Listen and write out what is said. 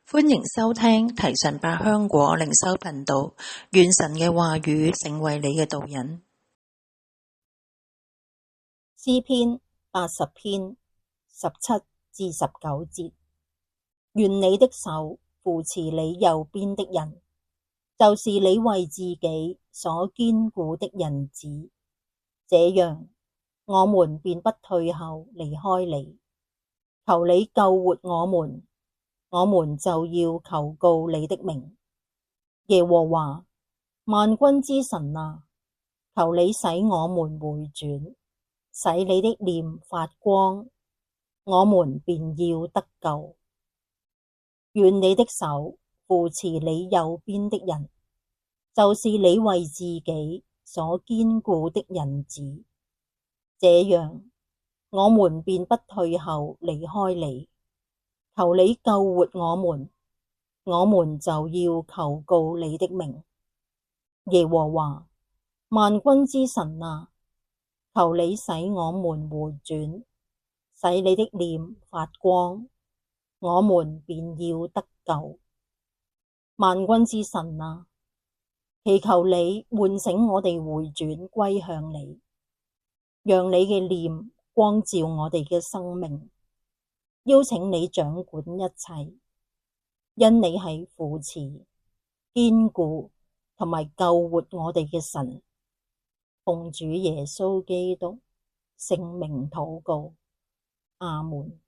歡迎收聽提神百香果靈修頻道，願神嘅話語成為你嘅導引。詩篇80篇17至19節，願你的手扶持你右邊的人，就是你為自己所堅固的人子，這樣我們便不退後離開你。求你救活我們，我們就要求告你的名。耶和華，萬軍之神啊，求你使我們回轉，使你的臉發光，我們便要得救。願你的手扶持你右邊的人，就是你為自己所堅固的人子，這樣我們便不退後離開你。求你救活我們，我們就要求告你的名。耶和華，萬軍之神啊，求你使我們回轉，使你的臉發光，我們便要得救。萬軍之神啊，祈求你喚醒我哋回轉歸向你，讓你嘅臉光照我哋嘅生命，邀請你掌管一切，因你係扶持、堅固同埋救活我哋嘅神。奉主耶穌基督聖名禱告，阿們。